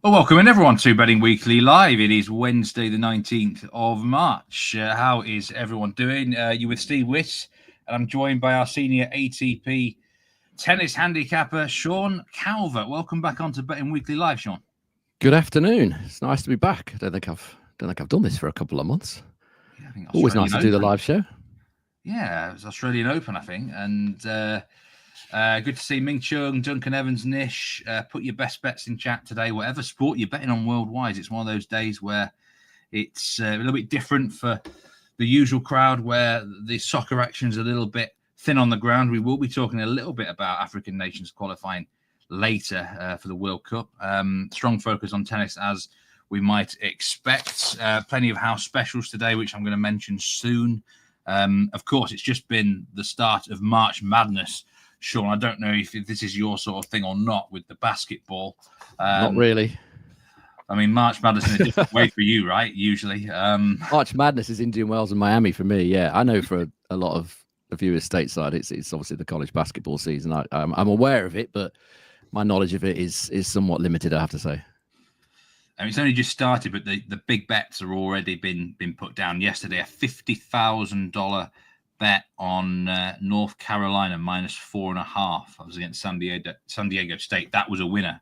Well, welcome in everyone to Betting Weekly Live. It is Wednesday, the 19th of March. How is everyone doing? You with Steve Wyss, and I'm joined by our senior ATP tennis handicapper, Sean Calvert. Welcome back onto Betting Weekly Live, Sean. Good afternoon. It's nice to be back. I don't think I've done this for a couple of months. Yeah, I think always nice to do the live show. Yeah, it was Australian Open, I think, and good to see Ming Chung, Duncan Evans, Nish. Put your best bets in chat today. Whatever sport you're betting on worldwide, it's one of those days where it's a little bit different for the usual crowd, where the soccer action is a little bit thin on the ground. We will be talking a little bit about African nations qualifying later for the World Cup. Strong focus on tennis, as we might expect. Plenty of house specials today, which I'm going to mention soon. Of course, it's just been the start of March Madness. Sean, I don't know if this is your sort of thing or not with the basketball. Not really. I mean, March Madness in a different way for you, right? Usually. March Madness is Indian Wells and Miami for me. Yeah, I know for a lot of the viewers stateside, it's obviously the college basketball season. I'm aware of it, but my knowledge of it is somewhat limited, I have to say. And it's only just started, but the big bets have already been put down. Yesterday, a $50,000 bet on North Carolina -4.5. I was against San Diego State. That was a winner.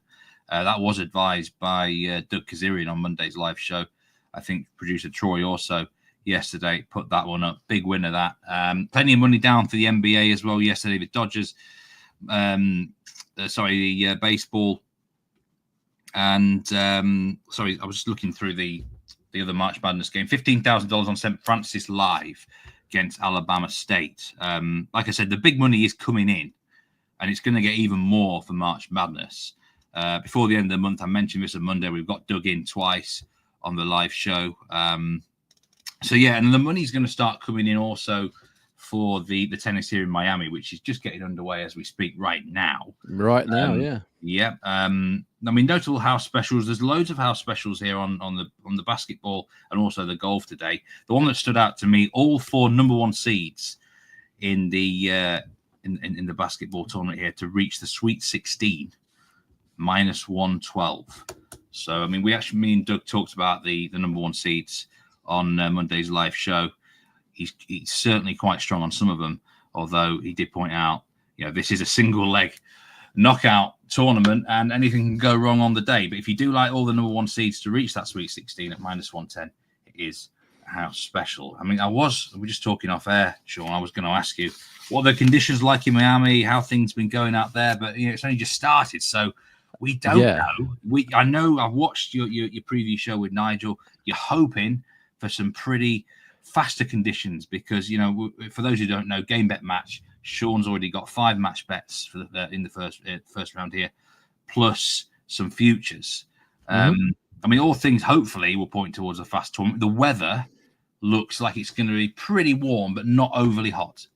That was advised by Doug Kazarian on Monday's live show. I think producer Troy also yesterday put that one up. Big winner, that. Plenty of money down for the NBA as well yesterday. The Dodgers, the baseball. And I was just looking through the other March Madness game. $15,000 on St. Francis live against Alabama State. Like I said, the big money is coming in, and it's going to get even more for March Madness. Before the end of the month, I mentioned this on Monday, we've got Doug in twice on the live show. And the money's going to start coming in also for the tennis here in Miami, which is just getting underway as we speak right now. Yeah. Yeah. Notable house specials. There's loads of house specials here on the basketball and also the golf today. The one that stood out to me, all 4 number 1 seeds in the in the basketball tournament here to reach the Sweet 16, -112. So, me and Doug talked about the number 1 seeds on Monday's live show. He's certainly quite strong on some of them, although he did point out, this is a single leg knockout tournament and anything can go wrong on the day. But if you do like all the number 1 seeds to reach that Sweet 16 at -110, it is a house special. We're just talking off air, Sean. I was going to ask you what are the conditions like in Miami, how things been going out there, but it's only just started, so we don't know. I know I've watched your preview show with Nigel. You're hoping for some pretty faster conditions because, for those who don't know, game bet match, Sean's already got 5 match bets for in the first round here, plus some futures. All things hopefully will point towards a fast tournament. The weather looks like it's going to be pretty warm, but not overly hot.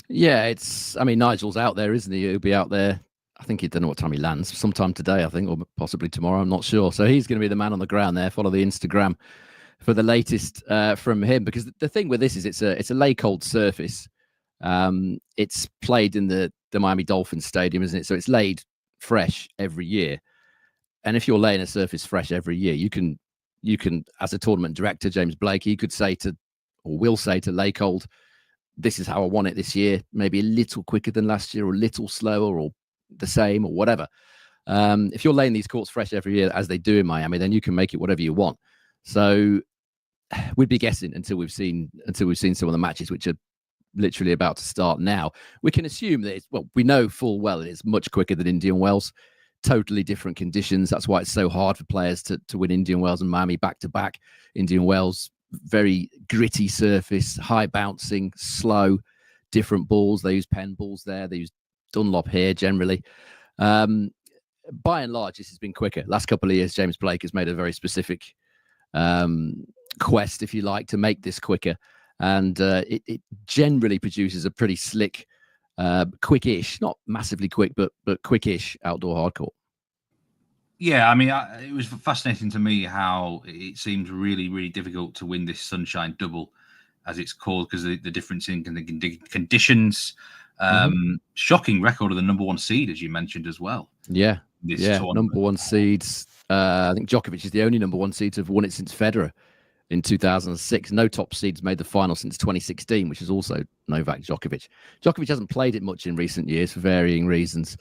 Yeah, Nigel's out there, isn't he? He'll be out there. I think he don't know what time he lands. Sometime today, I think, or possibly tomorrow. I'm not sure. So he's going to be the man on the ground there. Follow the Instagram for the latest from him, because the thing with this is it's a lay-cold surface. It's played in the Miami Dolphins Stadium, isn't it? So it's laid fresh every year. And if you're laying a surface fresh every year, you can, as a tournament director, James Blake, he could say to, or will say to lay cold, this is how I want it this year, maybe a little quicker than last year, or a little slower, or the same, or whatever. If you're laying these courts fresh every year, as they do in Miami, then you can make it whatever you want. So we'd be guessing until we've seen some of the matches, which are literally about to start now. We can assume that we know full well it's much quicker than Indian Wells. Totally different conditions. That's why it's so hard for players to win Indian Wells and Miami back to back. Indian Wells, very gritty surface, high bouncing, slow, different balls. They use Penn balls there. They use Dunlop here generally. By and large, this has been quicker. Last couple of years, James Blake has made a very specific quest, if you like, to make this quicker. And it generally produces a pretty slick, quick-ish, not massively quick, but quick-ish outdoor hardcourt. Yeah, it was fascinating to me how it seems really, really difficult to win this sunshine double, as it's called, because the difference in the conditions. Shocking record of the number 1 seed, as you mentioned as well. Yeah, number 1 seeds. I think Djokovic is the only number one seed to have won it since Federer in 2006. No top seeds made the final since 2016, which is also Novak Djokovic. Djokovic hasn't played it much in recent years for varying reasons.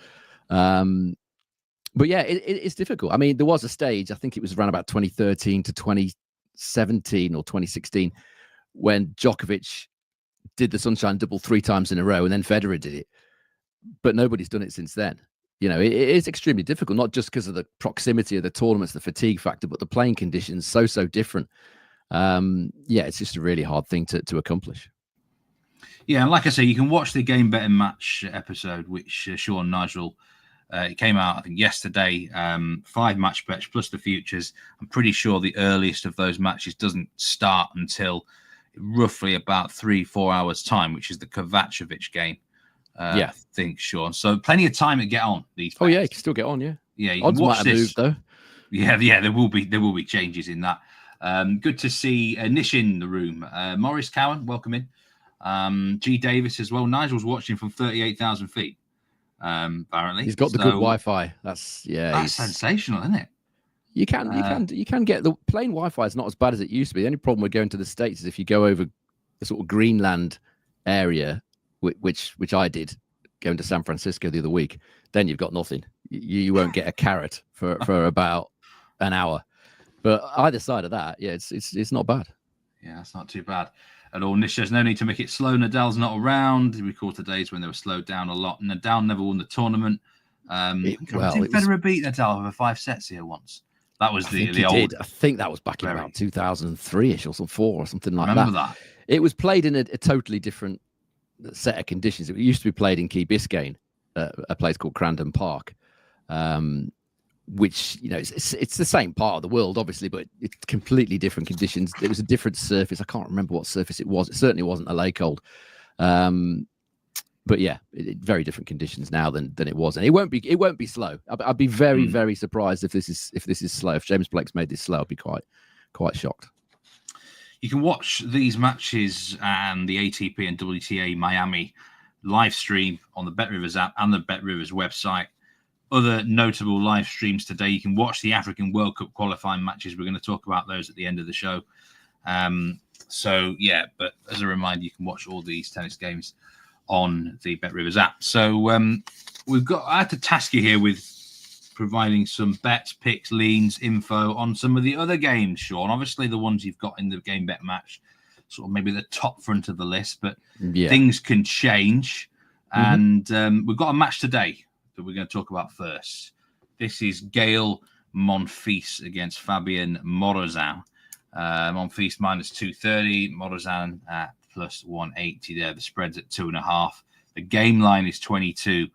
But yeah, it's difficult. I mean, there was a stage, I think it was around about 2013 to 2017 or 2016, when Djokovic did the Sunshine Double 3 times in a row, and then Federer did it. But nobody's done it since then. You know, it is extremely difficult, not just because of the proximity of the tournaments, the fatigue factor, but the playing conditions so different. Yeah, it's just a really hard thing to accomplish. Yeah, and like I say, you can watch the Game Bet and Match episode, which Sean Nigel, it came out, I think, yesterday. 5 match bets plus the futures. I'm pretty sure the earliest of those matches doesn't start until roughly about 3-4 hours time, which is the Kovacevic game. I think, Sean. So plenty of time to get on these bets. Oh yeah, you can still get on. Yeah, you odds can watch might have this. moved though. Yeah, there will be changes in that. Good to see Nish in the room. Morris Cowan, welcome in. G Davis as well. Nigel's watching from 38,000 feet. Apparently he's got the good Wi-Fi. That's sensational, isn't it? You can get the plain Wi-Fi is not as bad as it used to be. The only problem with going to the States is if you go over the sort of Greenland area, which I did going to San Francisco the other week, then you've got nothing. You won't get a carrot for about an hour. But either side of that, yeah, it's not bad. Yeah, it's not too bad at all. Nish says no need to make it slow. Nadal's not around. We recall the days when they were slowed down a lot. Nadal never won the tournament. Did Federer beat Nadal over 5 sets here once? That was the old. I think that was back in about 2003ish or some 4 or something like Remember that. It was played in a totally different set of conditions. It used to be played in Key Biscayne, a place called Crandon Park, which, you know, it's the same part of the world, obviously, but it's completely different conditions. It was a different surface. I can't remember what surface it was. It certainly wasn't a lake hold. But yeah, very different conditions now than it was, and it won't be slow. I'd be very surprised if this is slow. If James Blake's made this slow, I'd be quite shocked. You can watch these matches and the ATP and WTA Miami live stream on the BetRivers app and the BetRivers website. Other notable live streams today. You can watch the African World Cup qualifying matches. We're going to talk about those at the end of the show. So yeah, but as a reminder, you can watch all these tennis games on the BetRivers app. So I had to task you here with providing some bets, picks, leans, info on some of the other games, Sean. Obviously, the ones you've got in the Game Bet Match, sort of maybe the top front of the list, but things can change. Mm-hmm. And we've got a match today that we're going to talk about first. This is Gael Monfils against Fabian Marozsan. Monfils minus 230, Marozsan at plus 180 there. The spread's at 2.5. The game line is 22.5.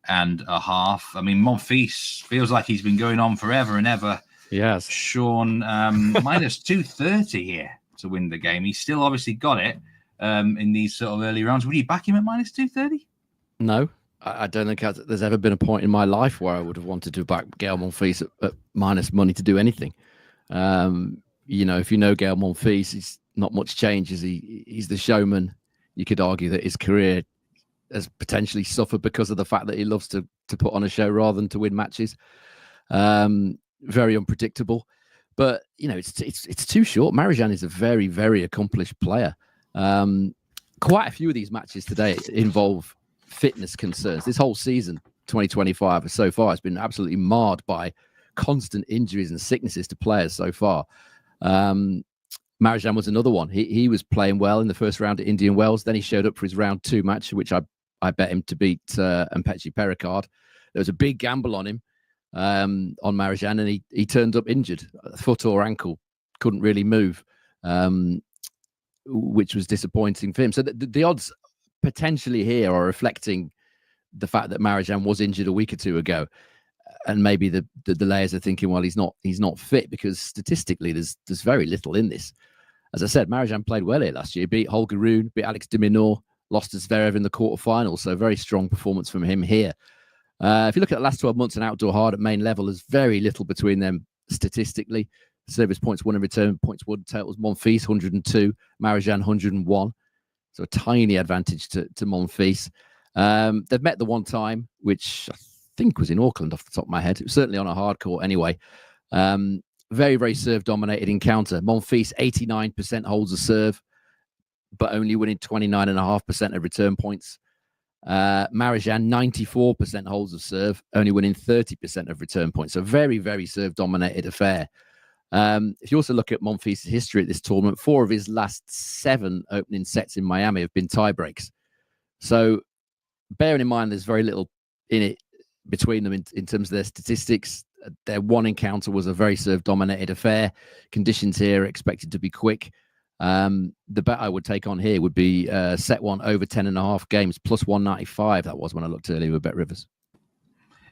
I mean, Monfils feels like he's been going on forever and ever. Yes. Sean, minus 230 here to win the game. He's still obviously got it in these sort of early rounds. Would you back him at minus 230? No, I don't think there's ever been a point in my life where I would have wanted to back Gael Monfils at minus money to do anything. You know, if you know Gael Monfils, he's not much changes. He's the showman. You could argue that his career has potentially suffered because of the fact that he loves to put on a show rather than to win matches. Very unpredictable, but you know, it's too short. Marozsan is a very, very accomplished player. Quite a few of these matches today involve fitness concerns. This whole season, 2025 so far, has been absolutely marred by constant injuries and sicknesses to players so far. Marozsan was another one. He was playing well in the first round at Indian Wells. Then he showed up for his round 2 match, which I bet him to beat Mpechi Pericard. There was a big gamble on him, on Marozsan, and he turned up injured, foot or ankle, couldn't really move, which was disappointing for him. So the odds potentially here are reflecting the fact that Marozsan was injured a week or 2 ago. And maybe the layers are thinking, well, he's not fit, because statistically there's very little in this. As I said, Marozsan played well here last year, beat Holger Rune, beat Alex de Minaur, lost to Zverev in the quarterfinals. So very strong performance from him here. If you look at the last 12 months in outdoor hard at main level, there's very little between them statistically. Service points won in return, points won totals. Monfils 102, Marozsan 101. So a tiny advantage to Monfils. They've met the one time, which I think was in Auckland off the top of my head. It was certainly on a hard court anyway. Very, very serve dominated encounter. Monfils 89% holds a serve, but only winning 29.5% of return points. Marozsan 94% holds a serve, only winning 30% of return points. So very, very serve dominated affair. If you also look at Monfils' history at this tournament, 4 of his last 7 opening sets in Miami have been tie breaks. So bearing in mind there's very little in it between them in terms of their statistics, their one encounter was a very serve dominated affair. Conditions here are expected to be quick. The bet I would take on here would be set one over 10.5 games plus 195. That was when I looked earlier with Bet Rivers.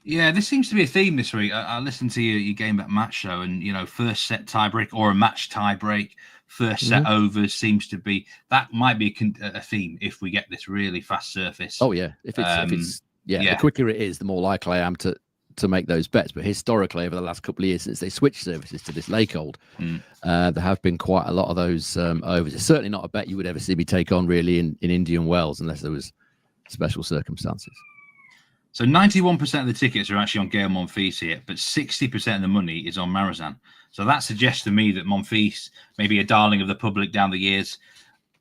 Yeah, this seems to be a theme this week. I listened to your Game Bet Match show, and first set tiebreak or a match tiebreak, first set overs seems to be that might be a theme if we get this really fast surface. Oh yeah, if it's the quicker it is, the more likely I am to make those bets. But historically, over the last couple of years since they switched services to this lake hold, there have been quite a lot of those overs. It's certainly not a bet you would ever see me take on really in Indian Wells unless there was special circumstances. So 91% of the tickets are actually on Gael Monfils here, but 60% of the money is on Marozsan. So that suggests to me that Monfils may be a darling of the public down the years.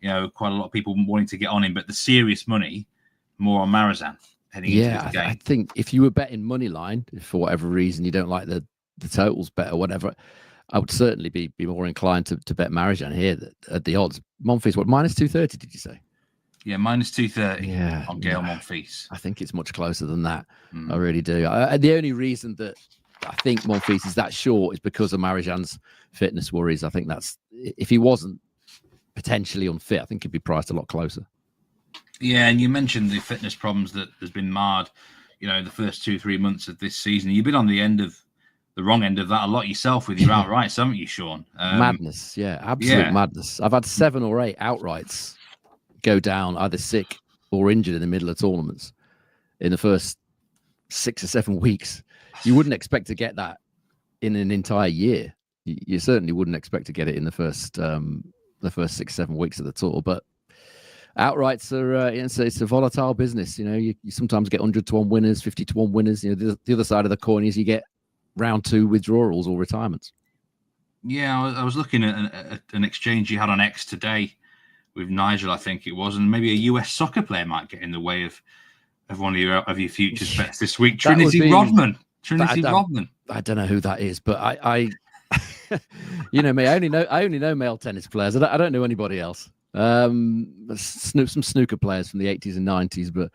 Quite a lot of people wanting to get on him, but the serious money more on Marozsan heading into this game. I think if you were betting money line, if for whatever reason you don't like the totals bet or whatever, I would certainly be more inclined to bet Marozsan here at the odds. Monfils, what, minus 230, did you say? Yeah, minus 230 on Gael Monfils. I think it's much closer than that. I really do. The only reason that I think Monfils is that short is because of Marozsan's fitness worries. I think that's, if he wasn't potentially unfit, I think he'd be priced a lot closer. Yeah, and you mentioned the fitness problems that has been marred, the first 2-3 months of this season. You've been on the wrong end of that a lot yourself with your outrights, haven't you, Sean? Madness, absolute madness. I've had 7 or 8 outrights go down either sick or injured in the middle of tournaments in the first 6 or 7 weeks. You wouldn't expect to get that in an entire year. You certainly wouldn't expect to get it in the first 6-7 weeks of the tour. But outrights are it's a volatile business. You sometimes get 100-1 winners, 50-1 winners. The other side of the coin is you get round 2 withdrawals or retirements. Yeah, I was looking at an exchange you had on X today with Nigel, I think it was, and maybe a US soccer player might get in the way of one of your futures bets this week. Trinity Rodman. I don't know who that is, but I me. I only know male tennis players. I don't know anybody else. Some snooker players from the 80s and 90s, but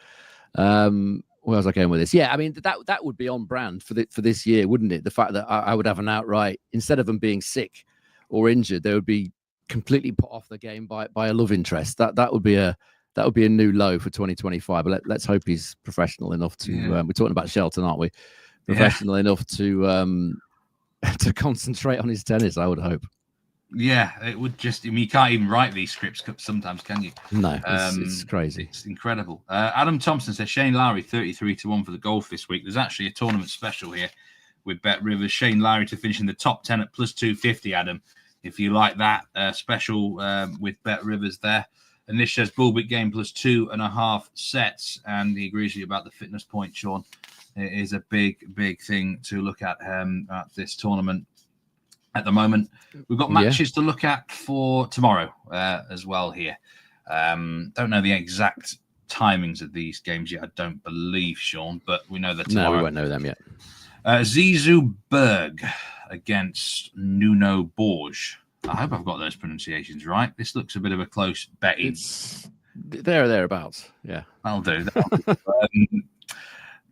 where was I going with this? Yeah, I mean that would be on brand for this year, wouldn't it? The fact that I would have an outright, instead of them being sick or injured, they would be completely put off the game by a love interest. That would be a new low for 2025. But let's hope he's professional enough to. We're talking about Shelton, aren't we? Professional enough to concentrate on his tennis. I would hope. Yeah, it would just. You can't even write these scripts sometimes, can you? No, it's crazy. It's incredible. Adam Thompson says Shane Lowry 33-1 for the golf this week. There's actually a tournament special here with Bet Rivers. Shane Lowry to finish in the top 10 at plus 250. Adam, if you like that special with Bet Rivers there. And this says Bullbit game plus 2.5 sets. And he agrees with you about the fitness point, Sean. It is a big thing to look at this tournament at the moment. We've got matches to look at for tomorrow as well here. Don't know the exact timings of these games yet, I don't believe, Sean, but we know that tomorrow. No, we won't know them yet. Zizou Bergs against Nuno Borges. I hope I've got those pronunciations right. This looks a bit of a close betting. It's thereabouts. Yeah, that'll do.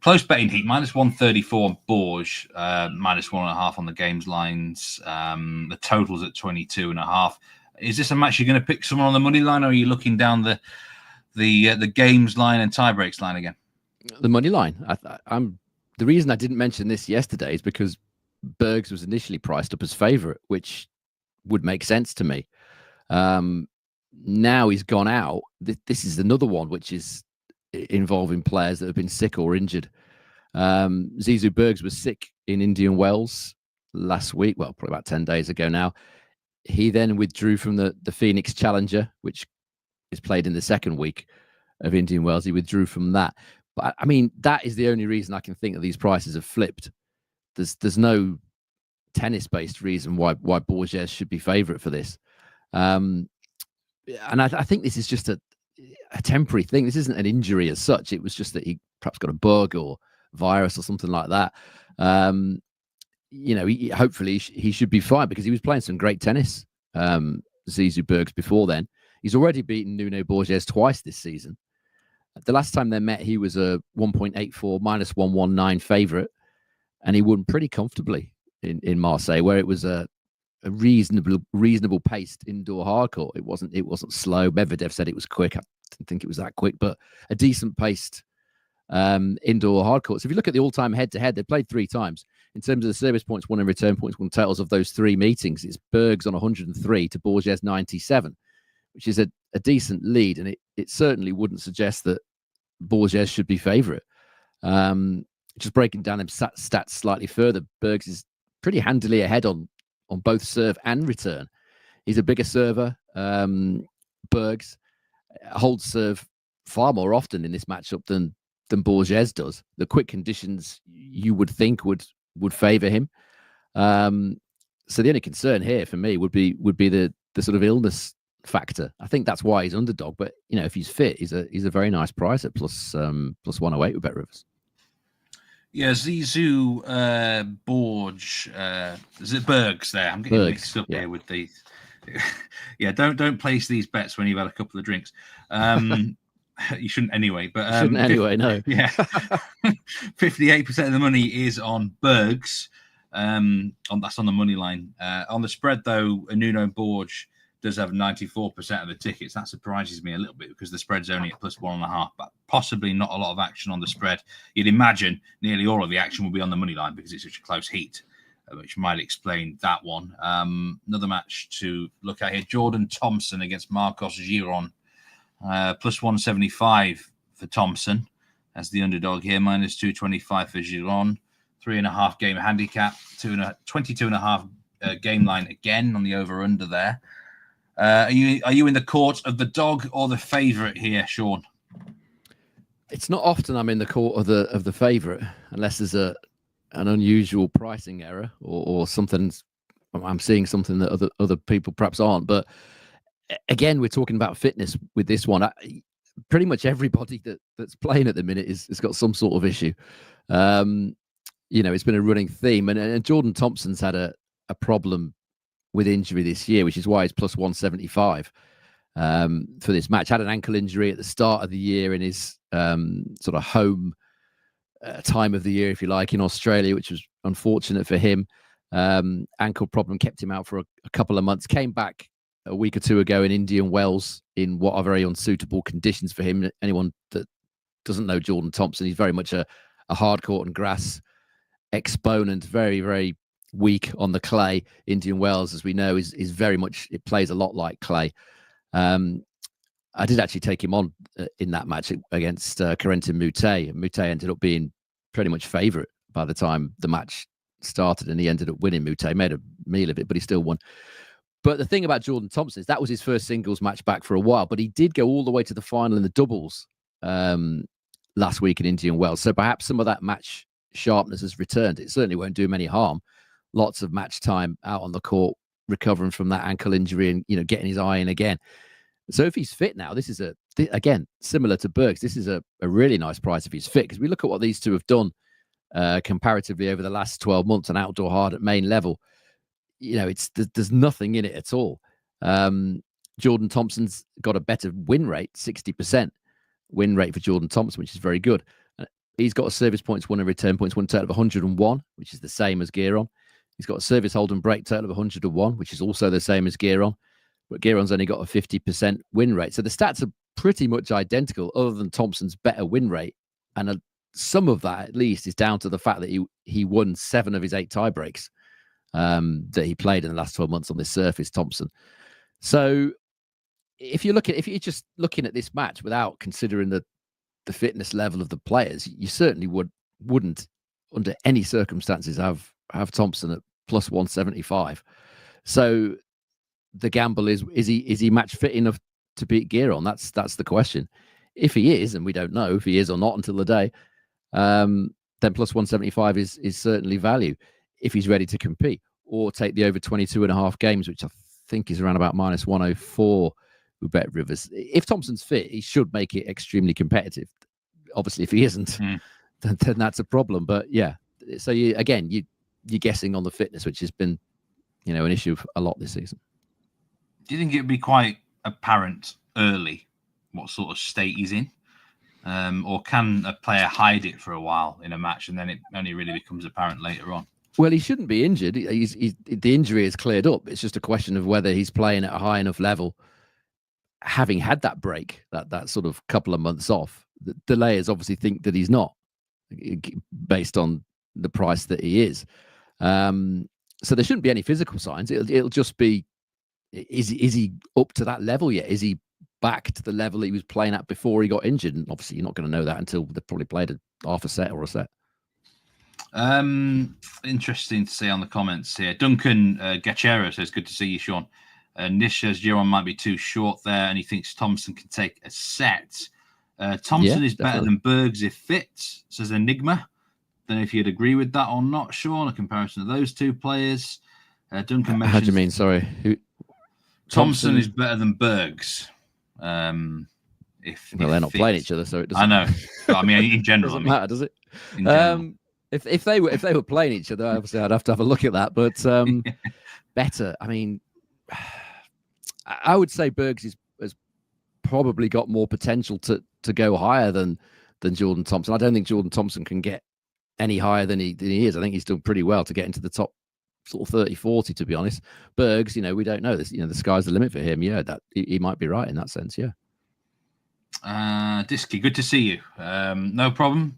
Close betting heat, minus 134 on Borges, minus 1.5 on the games lines. The total's at 22.5. Is this a match you're going to pick someone on the money line, or are you looking down the games line and tie breaks line again? The money line. The reason I didn't mention this yesterday is because Bergs was initially priced up as favourite, which would make sense to me. Now he's gone out. This is another one which is involving players that have been sick or injured. Zizou Bergs was sick in Indian Wells last week, well, probably about 10 days ago now. He then withdrew from the Phoenix Challenger, which is played in the second week of Indian Wells. He withdrew from that. But I mean, that is the only reason I can think that these prices have flipped. There's no tennis-based reason why Borges should be favourite for this. And I think this is just a temporary thing. This isn't an injury as such. It was just that he perhaps got a bug or virus or something like that. Hopefully he should be fine because he was playing some great tennis. Zizou, Bergs before then. He's already beaten Nuno Borges twice this season. The last time they met, he was a 1.84 minus 119 favourite, and he won pretty comfortably in Marseille, where it was a reasonable paced indoor hardcourt. It wasn't slow. Medvedev said it was quick. I didn't think it was that quick, but a decent paced indoor hardcourt. So if you look at the all-time head-to-head, they played 3 times. In terms of the service points won and return points won totals of those 3 meetings, it's Bergs on 103 to Borges 97, which is a decent lead, and it certainly wouldn't suggest that Borges should be favourite. Just breaking down them stats slightly further, Bergs is pretty handily ahead on both serve and return. He's a bigger server. Bergs holds serve far more often in this matchup than Borges does. The quick conditions you would think would favour him. So the only concern here for me would be the sort of illness factor. I think that's why he's underdog. But if he's fit, he's a very nice price at plus 108 with Bet Rivers. Yeah, Zizou, Borges, is it Bergs there? I'm getting mixed up here with these. Yeah, don't place these bets when you've had a couple of drinks. You shouldn't anyway. But shouldn't anyway, no. Yeah, 58% of the money is on Bergs. That's on the money line. On the spread, though, Nuno Borges does have 94% of the tickets. That surprises me a little bit because the spread's only at plus 1.5, but possibly not a lot of action on the spread. You'd imagine nearly all of the action will be on the money line because it's such a close heat, which might explain that one. Another match to look at here, Jordan Thompson against Marcos Giron. Plus 175 for Thompson as the underdog here, minus 225 for Giron. 3.5 game handicap, 22.5 game line again on the over-under there. Are you in the court of the dog or the favourite here, Sean? It's not often I'm in the court of the favourite, unless there's an unusual pricing error or something. I'm seeing something that other people perhaps aren't. But again, we're talking about fitness with this one. Pretty much everybody that's playing at the minute has got some sort of issue. It's been a running theme, and Jordan Thompson's had a problem with injury this year, which is why he's plus 175 for this match. Had an ankle injury at the start of the year in his sort of home time of the year, if you like, in Australia, which was unfortunate for him. Ankle problem kept him out for a couple of months. Came back a week or two ago in Indian Wells in what are very unsuitable conditions for him. Anyone that doesn't know Jordan Thompson, he's very much a hard court and grass exponent, very, very weak on the clay. Indian Wells, as we know, is very much, it plays a lot like clay. I did actually take him on in that match against Corentin Moutet. Moutet ended up being pretty much favourite by the time the match started, and he ended up winning. Moutet made a meal of it, but he still won. But the thing about Jordan Thompson is that was his first singles match back for a while, but he did go all the way to the final in the doubles last week in Indian Wells. So perhaps some of that match sharpness has returned. It certainly won't do him any harm. Lots of match time out on the court, recovering from that ankle injury and, getting his eye in again. So if he's fit now, this is again, similar to Bergs, this is a really nice price if he's fit, because we look at what these two have done comparatively over the last 12 months on outdoor hard at main level. There's nothing in it at all. Jordan Thompson's got a better win rate, 60% win rate for Jordan Thompson, which is very good. He's got a service points won and return points won total of 101, which is the same as Giron. He's got a service hold and break total of 101, which is also the same as Giron. But Giron's only got a 50% win rate. So the stats are pretty much identical, other than Thompson's better win rate. And some of that, at least, is down to the fact that he won 7 of his 8 tie breaks that he played in the last 12 months on this surface, Thompson. So if you're just looking at this match without considering the fitness level of the players, you certainly wouldn't, under any circumstances, have Thompson at plus 175. So the gamble is he match fit enough to beat Giron? That's the question. If he is, and we don't know if he is or not until the day, then plus 175 is certainly value if he's ready to compete. or take the over 22.5 games, which I think is around about minus 104 with Bet Rivers. If Thompson's fit, he should make it extremely competitive. Obviously, if he isn't, then that's a problem. But yeah, so you're guessing on the fitness, which has been, an issue a lot this season. Do you think it would be quite apparent early what sort of state he's in? Or can a player hide it for a while in a match and then it only really becomes apparent later on? Well, he shouldn't be injured. The injury is cleared up. It's just a question of whether he's playing at a high enough level, having had that break, that sort of couple of months off. The delayers obviously think that he's not, based on the price that he is. So there shouldn't be any physical signs. It'll just be, is he up to that level yet? Is he back to the level he was playing at before he got injured? And obviously you're not going to know that until they've probably played half a set or a set. Interesting to see on the comments here. Duncan Gachero says, good to see you, Sean. Nish says Giron might be too short there and he thinks Thompson can take a set. Thompson is better than Bergs if fit, says Enigma. Don't know if you'd agree with that or not, Sean, a comparison of those two players. Duncan mentions... How do you mean, sorry? Thompson is better than Bergs. They're not playing each other, so it doesn't... I know. But, I mean, in general. Doesn't matter, does it? If they were playing each other, obviously I'd have to have a look at that. But better. I mean, I would say Bergs has probably got more potential to go higher than Jordan Thompson. I don't think Jordan Thompson can get any higher than he is. I think he's done pretty well to get into the top sort of 30-40, to be honest. Bergs, we don't know this. The sky's the limit for him. Yeah, that he might be right in that sense. Yeah. Disky, good to see you. No problem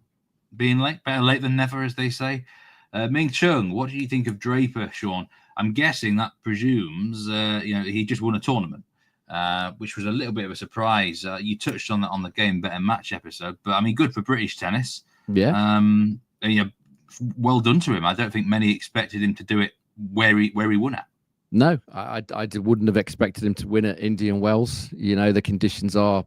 being late. Better late than never, as they say. Ming Chung, what do you think of Draper, Sean? I'm guessing that presumes he just won a tournament, which was a little bit of a surprise. You touched on that on the Game Better Match episode, but I mean, good for British tennis. Yeah. Well done to him. I don't think many expected him to do it where he won at. No, I wouldn't have expected him to win at Indian Wells. The conditions are,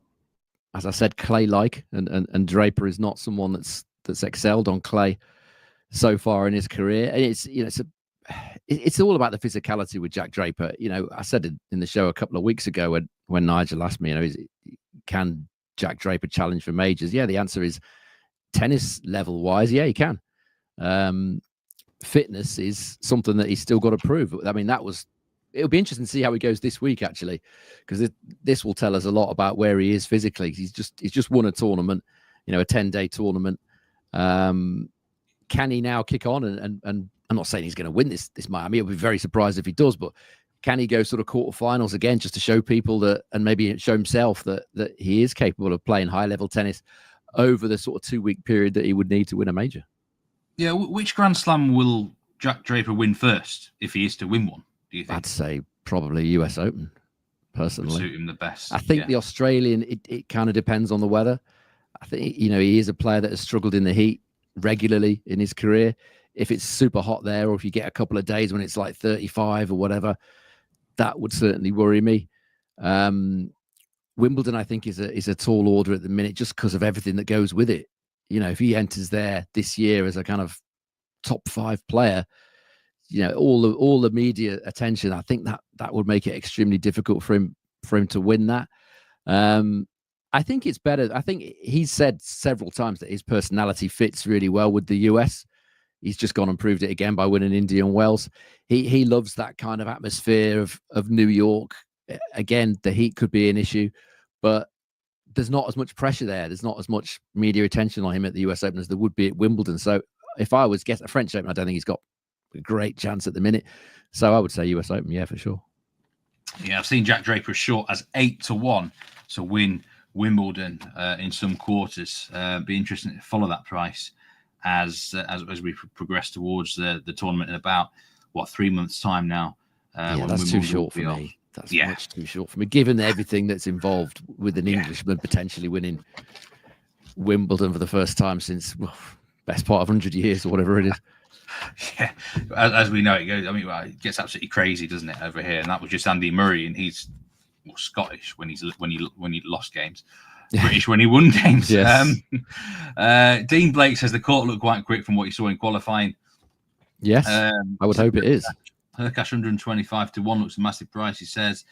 as I said, clay-like, and Draper is not someone that's excelled on clay so far in his career. And it's all about the physicality with Jack Draper. I said it in the show a couple of weeks ago when Nigel asked me, can Jack Draper challenge for majors? Yeah, the answer is tennis level wise, yeah, he can. Fitness is something that he's still got to prove. I mean, it'll be interesting to see how he goes this week, actually, because this will tell us a lot about where he is physically. He's just won a tournament, a 10-day tournament. Can he now kick on? And I'm not saying he's going to win this Miami. I'll be very surprised if he does, but can he go sort of quarterfinals again, just to show people that, and maybe show himself that he is capable of playing high level tennis over the sort of 2-week period that he would need to win a major? Yeah, which Grand Slam will Jack Draper win first, if he is to win one, do you think? I'd say probably US Open, personally. Would suit him the best. I think the Australian, it kind of depends on the weather. I think, he is a player that has struggled in the heat regularly in his career. If it's super hot there, or if you get a couple of days when it's like 35 or whatever, that would certainly worry me. Wimbledon, I think, is a tall order at the minute, just because of everything that goes with it. If he enters there this year as a kind of top 5 player, all the media attention, I think that would make it extremely difficult for him to win that. I think it's better. I think he's said several times that his personality fits really well with the US. He's just gone and proved it again by winning Indian Wells. He loves that kind of atmosphere of New York. Again, the heat could be an issue, but there's not as much pressure there. There's not as much media attention on him at the US Open as there would be at Wimbledon. So if I was guessing a French Open, I don't think he's got a great chance at the minute. So I would say US Open, yeah, for sure. Yeah, I've seen Jack Draper as short as 8-1 to win Wimbledon in some quarters. Be interesting to follow that price as we progress towards the tournament in about 3 months' time now. Yeah, that's too short for me. That's much too short for me, given everything that's involved with an Englishman potentially winning Wimbledon for the first time since best part of 100 years or whatever it is. Yeah, as we know it goes. I mean, it gets absolutely crazy, doesn't it, over here? And that was just Andy Murray, and he's Scottish when he lost games, British when he won games. Yes. Dean Blake says the court looked quite quick from what you saw in qualifying. Yes, I would hope it is. Hercash 125 to 1 looks a massive price, he says.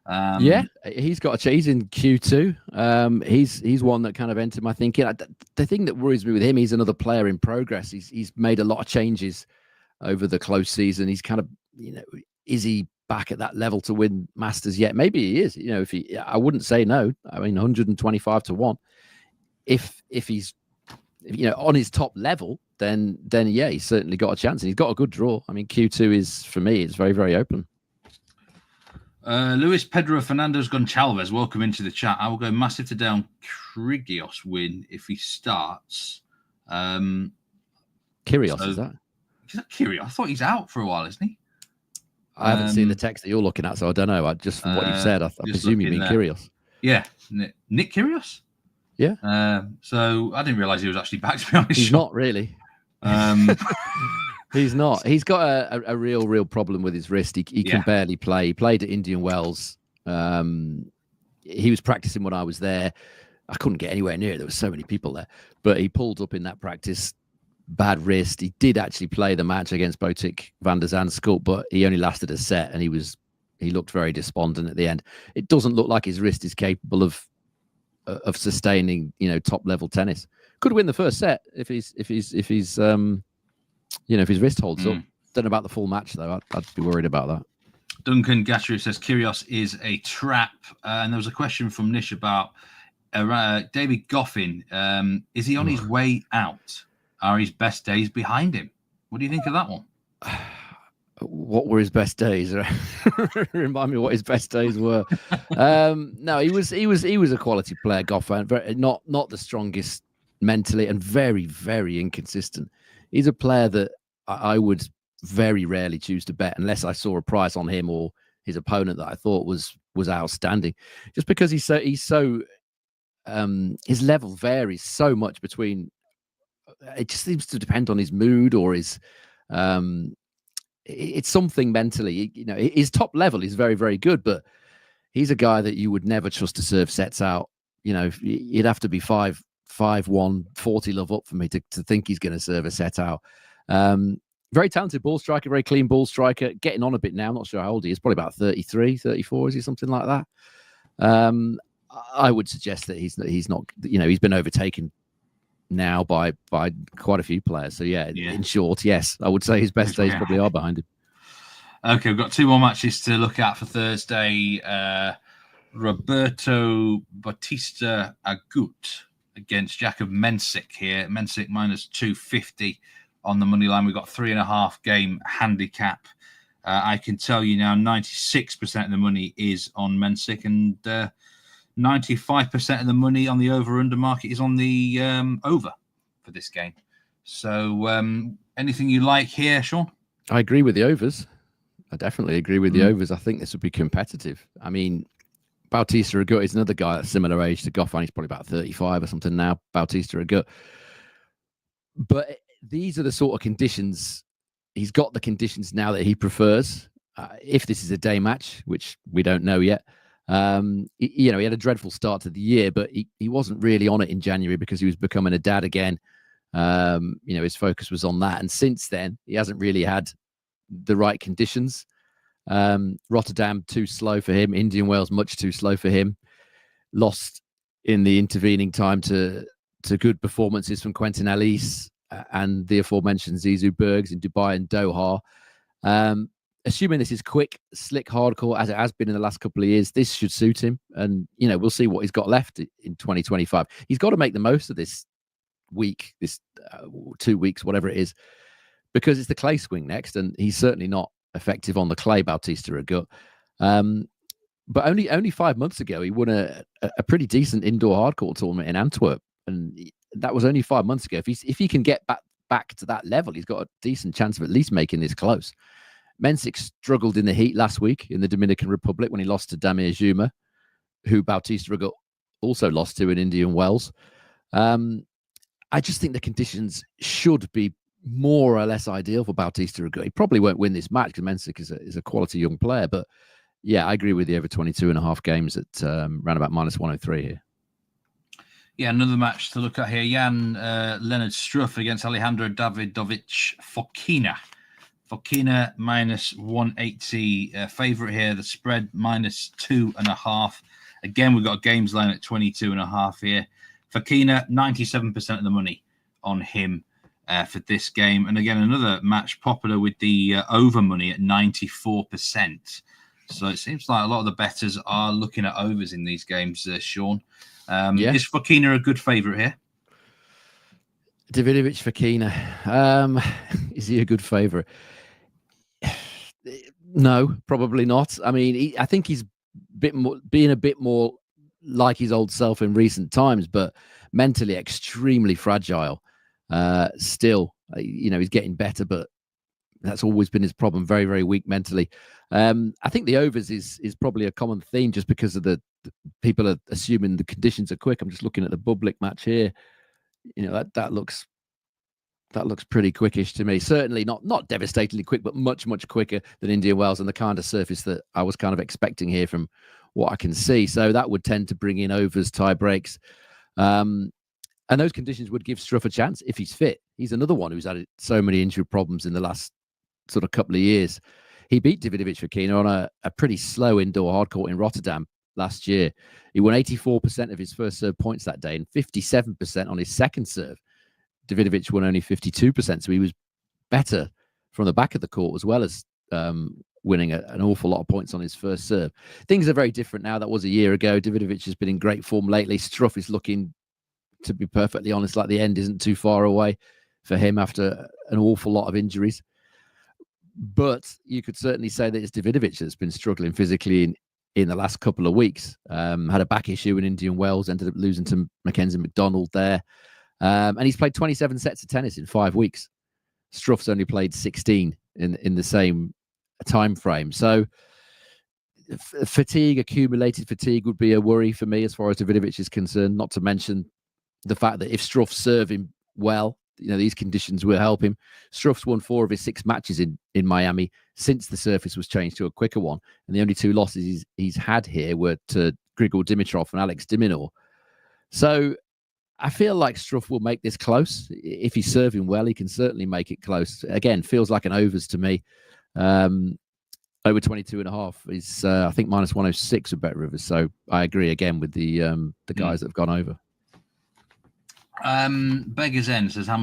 Yeah, he's got a chase in Q2. He's one that kind of entered my thinking. The thing that worries me with him, he's another player in progress. He's made a lot of changes over the close season. He's kind of, is he back at that level to win Masters yet? Maybe he is. I wouldn't say no. I mean, 125 to 1. If he's on his top level, then yeah, he's certainly got a chance, and he's got a good draw. I mean, Q2 is, for me, it's very, very open. Luis Pedro Fernandez Goncalves, welcome into the chat. I will go massive today on Kyrgios win if he starts. Kyrgios, is that? Is that Kyrgios? I thought he's out for a while, isn't he? I haven't seen the text that you're looking at, so I don't know. Just from what you've said, I presume you mean Kyrgios. Yeah, Nick Kyrgios? Yeah. So I didn't realize he was actually back, to be honest. He's not really. He's not. He's got a real problem with his wrist. He can barely play. He played at Indian Wells. He was practicing when I was there. I couldn't get anywhere near it. There were so many people there. But he pulled up in that practice. Bad wrist. He did actually play the match against Botic van der Zandschulp, but he only lasted a set, and he looked very despondent at the end. It doesn't look like his wrist is capable of sustaining, top level tennis. Could win the first set if his wrist holds up. Don't know about the full match though. I'd be worried about that. Duncan Gatcher says Kyrgios is a trap, and there was a question from Nish about David Goffin. Is he on his way out? Are his best days behind him? What do you think of that one? What were his best days? Remind me what his best days were. No, he was a quality player, Goffin. Not the strongest mentally, and very, very inconsistent. He's a player that I would very rarely choose to bet unless I saw a price on him or his opponent that I thought was outstanding. Just because he's so his level varies so much between. It just seems to depend on his mood or his. It's something mentally. His top level is very, very good, but he's a guy that you would never trust to serve sets out. You'd have to be 5-1, 40 love up for me to think he's going to serve a set out. Very talented ball striker, very clean ball striker, getting on a bit now. I'm not sure how old he is, probably about 33, 34, is he, something like that? I would suggest that he's not, he's been overtaken now by quite a few players. So yeah, in short, yes, I would say his best days probably are behind him. Okay, we've got two more matches to look at for Thursday. Roberto Bautista Agut against Jakub Mensik here. Mensik minus 250 on the money line. We've got 3.5 game handicap. I can tell you now 96% of the money is on Mensik, and 95% of the money on the over-under market is on the over for this game. So anything you like here, Sean? I agree with the overs. I definitely agree with the overs. I think this would be competitive. I mean, Bautista Agut is another guy at similar age to Goffin. He's probably about 35 or something now, Bautista Agut. But these are the sort of conditions. He's got the conditions now that he prefers. If this is a day match, which we don't know yet, he had a dreadful start to the year, but he wasn't really on it in January because he was becoming a dad again. His focus was on that. And since then, he hasn't really had the right conditions. Rotterdam, too slow for him. Indian Wells, much too slow for him. Lost in the intervening time to good performances from Quentin Elise and the aforementioned Zizou, Bergs in Dubai and Doha. Assuming this is quick, slick, hardcore, as it has been in the last couple of years, this should suit him. And, we'll see what he's got left in 2025. He's got to make the most of this week, this 2 weeks, whatever it is, because it's the clay swing next, and he's certainly not effective on the clay, Bautista Agut. But only 5 months ago, he won a pretty decent indoor hardcore tournament in Antwerp, and that was only 5 months ago. If he can get back to that level, he's got a decent chance of at least making this close. Mensik struggled in the heat last week in the Dominican Republic when he lost to Damir Juma, who Bautista Agut also lost to in Indian Wells. I just think the conditions should be more or less ideal for Bautista Agut. He probably won't win this match because Mensik is a quality young player. But yeah, I agree with you, over 22.5 games at round about minus 103 here. Yeah, another match to look at here. Jan-Lennard Struff against Alejandro Davidovich Fokina. Fokina minus 180 favourite here. The spread minus 2.5. Again, we've got a games line at 22.5 here. Fokina, 97% of the money on him for this game. And again, another match popular with the over money at 94%. So it seems like a lot of the bettors are looking at overs in these games, Sean. Is Fokina a good favourite here? Davidovich Fokina. Is he a good favourite? No, probably not. I mean, I think he's being a bit more like his old self in recent times, but mentally extremely fragile. Still, he's getting better, but that's always been his problem. Very, very weak mentally. I think the overs is probably a common theme just because of the people are assuming the conditions are quick. I'm just looking at the Bublik match here. That looks pretty quickish to me. Certainly not devastatingly quick, but much, much quicker than India Wales and the kind of surface that I was kind of expecting here from what I can see. So that would tend to bring in overs, tie breaks. And those conditions would give Struff a chance if he's fit. He's another one who's had so many injury problems in the last sort of couple of years. He beat Davidovich Fokina on a pretty slow indoor hard court in Rotterdam last year. He won 84% of his first serve points that day and 57% on his second serve. Davidovich won only 52%, so he was better from the back of the court as well as winning an awful lot of points on his first serve. Things are very different now. That was a year ago. Davidovich has been in great form lately. Struff is looking, to be perfectly honest, like the end isn't too far away for him after an awful lot of injuries. But you could certainly say that it's Davidovich that's been struggling physically in the last couple of weeks. Had a back issue in Indian Wells, ended up losing to Mackenzie McDonald there. And he's played 27 sets of tennis in 5 weeks. Struff's only played 16 in the same time frame. So accumulated fatigue would be a worry for me as far as Davidovich is concerned, not to mention the fact that if Struff's serving well, these conditions will help him. Struff's won 4 of his 6 matches in Miami since the surface was changed to a quicker one. And the only 2 losses he's had here were to Grigor Dimitrov and Alex de Minaur. So I feel like Struff will make this close. If he's serving well, he can certainly make it close. Again, feels like an overs to me. Over 22.5 is, I think, minus 106 are Bet Rivers. So I agree again with the guys that have gone over. Beggars End says, how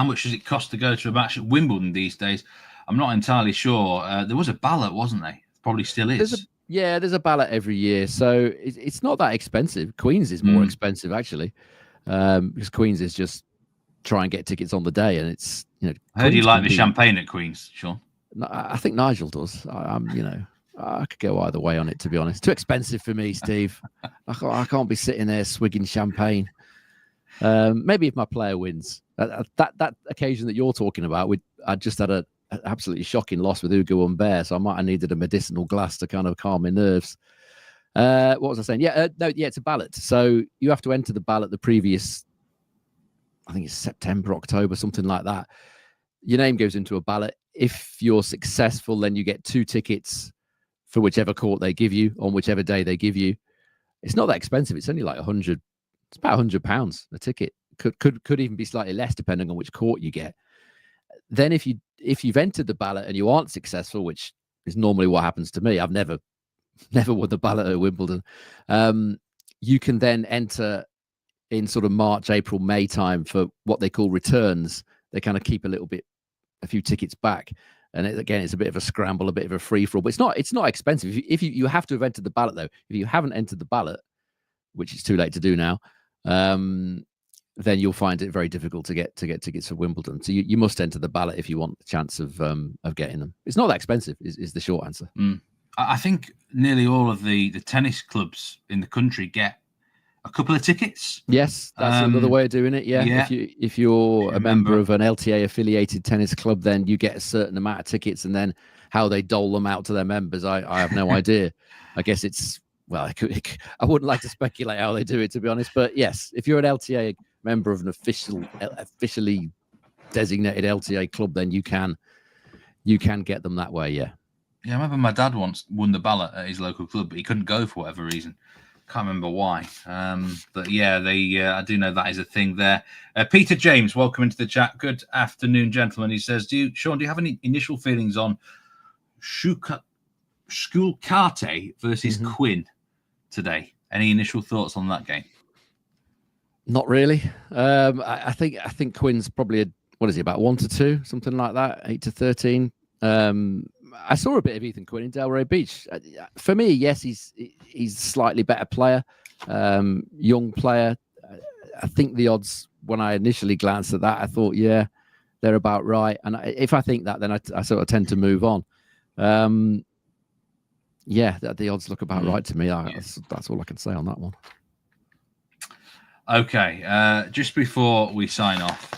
much does it cost to go to a match at Wimbledon these days? I'm not entirely sure. There was a ballot, wasn't there? Probably still is. There's a ballot every year. So it's not that expensive. Queen's is more expensive, actually. Because Queen's is just try and get tickets on the day. And it's, I heard you like the champagne at Queen's, Sean. I think Nigel does. I could go either way on it, to be honest. Too expensive for me, Steve. I can't be sitting there swigging champagne. Maybe if my player wins. That occasion that you're talking about, I just had an absolutely shocking loss with Hugo Humbert, so I might have needed a medicinal glass to kind of calm my nerves. What was I saying? It's a ballot. So you have to enter the ballot the previous, I think it's September, October, something like that. Your name goes into a ballot. If you're successful, then you get 2 tickets for whichever court they give you on whichever day they give you. It's not that expensive. It's only like 100. It's about £100 a ticket. Could even be slightly less depending on which court you get. Then if you've entered the ballot and you aren't successful, which is normally what happens to me, I've never won the ballot at Wimbledon. You can then enter in sort of March, April, May time for what they call returns. They kind of keep a few tickets back. And again, it's a bit of a scramble, a bit of a free-for-all. But it's not expensive. If you have to have entered the ballot, though. If you haven't entered the ballot, which is too late to do now, then you'll find it very difficult to get tickets for Wimbledon. So you must enter the ballot if you want the chance of getting them. It's not that expensive, is the short answer. I think nearly all of the tennis clubs in the country get a couple of tickets. Yes, that's another way of doing it. Yeah. If you're a member of an LTA affiliated tennis club, then you get a certain amount of tickets, and then how they dole them out to their members, I have no idea. I guess it's, well, I wouldn't like to speculate how they do it, to be honest. But yes, if you're an LTA member of an officially designated LTA club, then you can get them that way. Yeah. Yeah, I remember my dad once won the ballot at his local club, but he couldn't go for whatever reason. Can't remember why. But yeah, I do know that is a thing there. Peter James, welcome into the chat. Good afternoon, gentlemen. He says, Sean, do you have any initial feelings on Skulkate versus Quinn today? Any initial thoughts on that game? Not really. I think Quinn's probably what is he, about 1-2, something like that, 8-13. I saw a bit of Ethan Quinn in Delray Beach. For me, yes, he's a slightly better player, young player. I think the odds, when I initially glanced at that, I thought, yeah, they're about right. And if I think that, then I sort of tend to move on. Yeah, the odds look about right to me. That's all I can say on that one. Okay, just before we sign off,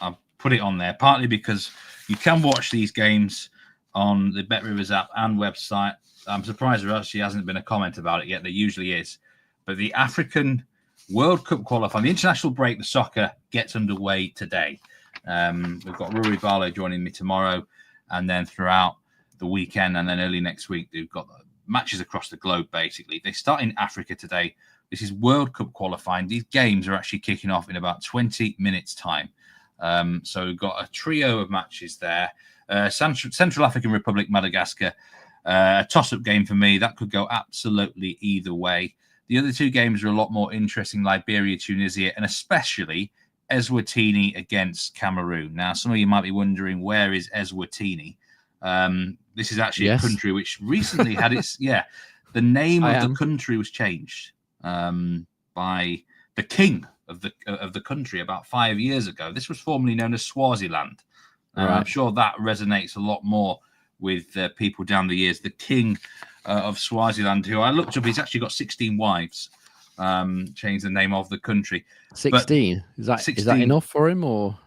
I'll put it on there, partly because you can watch these games on the BetRivers app and website. I'm surprised there actually hasn't been a comment about it yet. There usually is. But the African World Cup qualifying, the international break, the soccer gets underway today. We've got Rory Barlow joining me tomorrow, and then throughout the weekend, and then early next week, we've got matches across the globe, basically. They start in Africa today. This is World Cup qualifying. These games are actually kicking off in about 20 minutes' time. So we've got a trio of matches there. Central African Republic, Madagascar. A toss-up game for me. That could go absolutely either way. The other two games are a lot more interesting. Liberia, Tunisia, and especially Eswatini against Cameroon. Now, some of you might be wondering, where is Eswatini? This is actually a country which recently had its... the name of the country was changed by the king of the country about 5 years ago. This was formerly known as Swaziland. I'm sure that resonates a lot more with people down the years. The king of Swaziland, who I looked up, he's actually got 16 wives. Changed the name of the country. 16? Is that enough for him, or?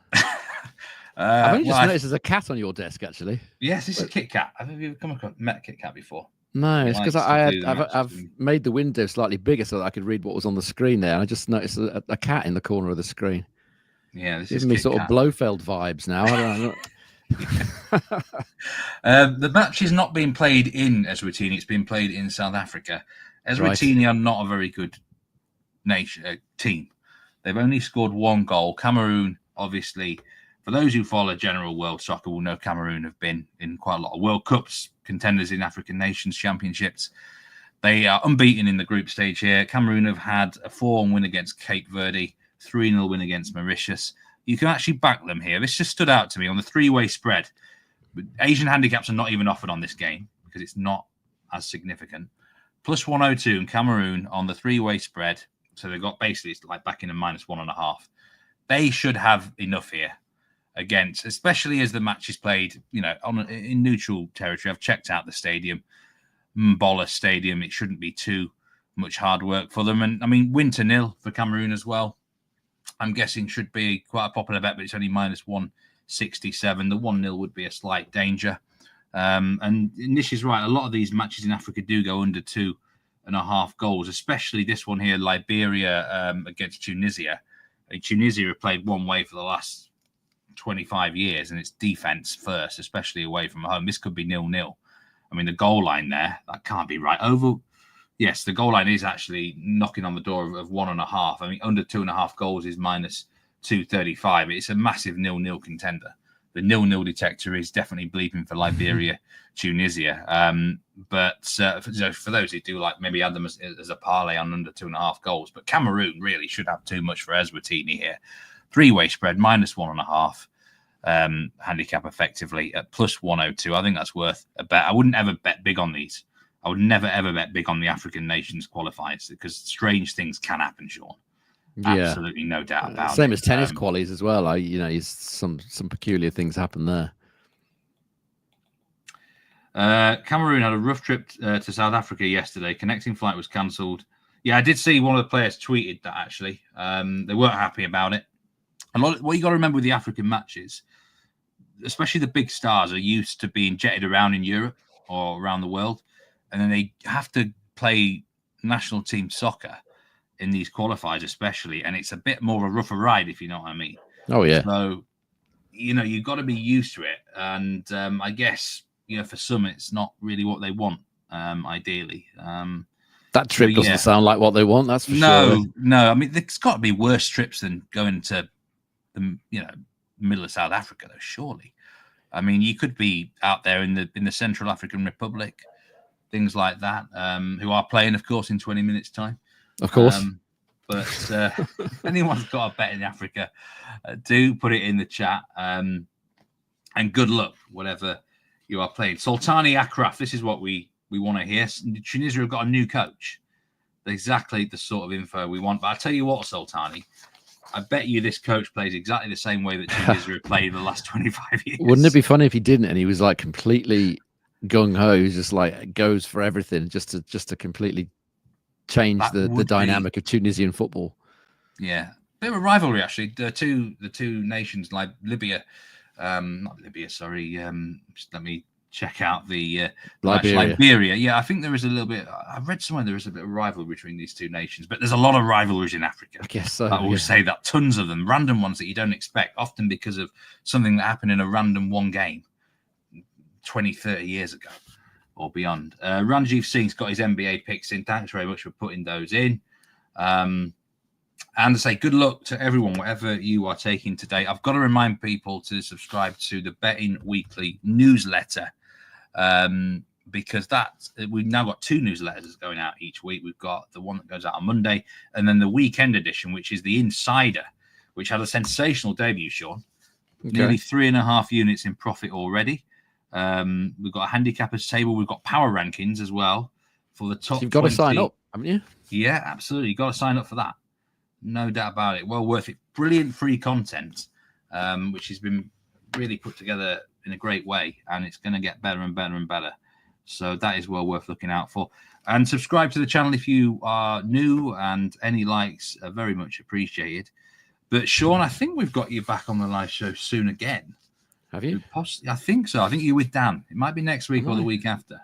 I've only just noticed there's a cat on your desk, actually. Yes, it's a Kit Kat. Have you met a Kit Kat before? No, it's because I've made the window slightly bigger so that I could read what was on the screen there. And I just noticed a cat in the corner of the screen. Yeah, this giving me sort of Blofeld vibes now. I don't know. The match is not being played in Eswatini. It's being played in South Africa. Eswatini are not a very good team. They've only scored one goal. Cameroon, obviously, for those who follow general world soccer, will know Cameroon have been in quite a lot of World Cups, contenders in African Nations Championships. They are unbeaten in the group stage here. Cameroon have had a 4-1 win against Cape Verde, 3-0 win against Mauritius. You can actually back them here. This just stood out to me on the three-way spread. Asian handicaps are not even offered on this game because it's not as significant. Plus 102 in Cameroon on the three-way spread. So they've got basically, it's like back in a -1.5. They should have enough here against, especially as the match is played, in neutral territory. I've checked out the stadium, Mbola Stadium. It shouldn't be too much hard work for them. And I mean, win to nil for Cameroon as well. I'm guessing should be quite a popular bet, but it's only -167. The 1-0 would be a slight danger. And Nish is right. A lot of these matches in Africa do go under 2.5 goals, especially this one here, Liberia against Tunisia. Tunisia have played one way for the last 25 years, and it's defense first, especially away from home. This could be 0-0. I mean, the goal line there, that can't be right. Yes, the goal line is actually knocking on the door of 1.5. I mean, under 2.5 goals is -235. It's a massive 0-0 contender. The 0-0 detector is definitely bleeping for Liberia, Tunisia. But for those who do like, maybe add them as a parlay on under 2.5 goals. But Cameroon really should have too much for Eswatini here. Three-way spread, -1.5. Handicap effectively at plus 102. I think that's worth a bet. I wouldn't ever bet big on these. I would never, ever bet big on the African nations qualifiers because strange things can happen, Sean. Yeah. Absolutely no doubt about it. Same as tennis qualies as well. Some peculiar things happen there. Cameroon had a rough trip to South Africa yesterday. Connecting flight was cancelled. Yeah, I did see one of the players tweeted that actually. They weren't happy about it. What you got to remember with the African matches, especially the big stars, are used to being jetted around in Europe or around the world, and then they have to play national team soccer in these qualifiers, especially, and it's a bit more of a rougher ride, if you know what I mean. Oh yeah. So, you've got to be used to it, and I guess for some, it's not really what they want, ideally. That trip doesn't sound like what they want. That's for sure. No. I mean, there's got to be worse trips than going to the middle of South Africa, though. Surely, I mean, you could be out there in the Central African Republic, things like that, who are playing, of course, in 20 minutes' time. Of course. But if anyone's got a bet in Africa, do put it in the chat. And good luck, whatever you are playing. Sultani Akraf, this is what we want to hear. Tunisia have got a new coach. Exactly the sort of info we want. But I'll tell you what, Sultani, I bet you this coach plays exactly the same way that Tunisia have played in the last 25 years. Wouldn't it be funny if he didn't and he was like completely gung-ho, just like goes for everything just to completely change the dynamic of Tunisian football? Yeah. Bit of a rivalry, actually. The two nations, like Libya, not Libya, sorry. Just let me check out the Liberia. Yeah, I think there is a little bit. I've read somewhere there is a bit of rivalry between these two nations, but there's a lot of rivalries in Africa. I guess so. I always say that, tons of them, random ones that you don't expect, often because of something that happened in a random one game 20, 30 years ago or beyond. Ranjiv Singh's got his NBA picks in. Thanks very much for putting those in. And I say good luck to everyone, whatever you are taking today. I've got to remind people to subscribe to the Betting Weekly newsletter, because we've now got 2 newsletters going out each week. We've got the one that goes out on Monday, and then the weekend edition, which is the Insider, which had a sensational debut, Sean. Okay. Nearly 3.5 units in profit already. We've got a handicappers table. We've got power rankings as well for the top. So you've got 20. To sign up, haven't you? Yeah, absolutely. You've got to sign up for that. No doubt about it. Well worth it. Brilliant free content, which has been really put together in a great way, and it's going to get better and better and better. So that is well worth looking out for. And subscribe to the channel if you are new, and any likes are very much appreciated. But Sean, I think we've got you back on the live show soon again. Have you? I think so. I think you're with Dan. It might be next week or the week after.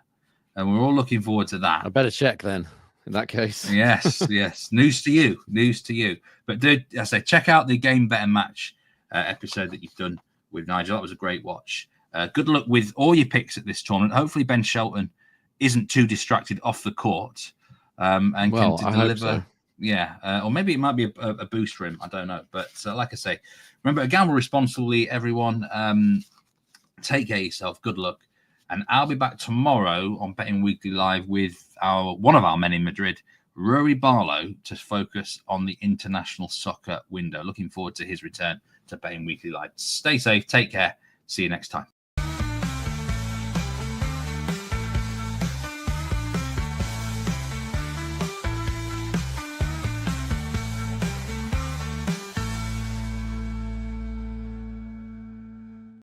And we're all looking forward to that. I better check then. In that case, yes. News to you. But I say, check out the Game Better Match episode that you've done with Nigel. That was a great watch. Good luck with all your picks at this tournament. Hopefully, Ben Shelton isn't too distracted off the court and can deliver. Hope so. Yeah, or maybe it might be a boost for him. I don't know. But like I say, remember, gamble responsibly, everyone. Take care of yourself. Good luck. And I'll be back tomorrow on Betting Weekly Live with one of our men in Madrid, Rory Barlow, to focus on the international soccer window. Looking forward to his return to Betting Weekly Live. Stay safe. Take care. See you next time.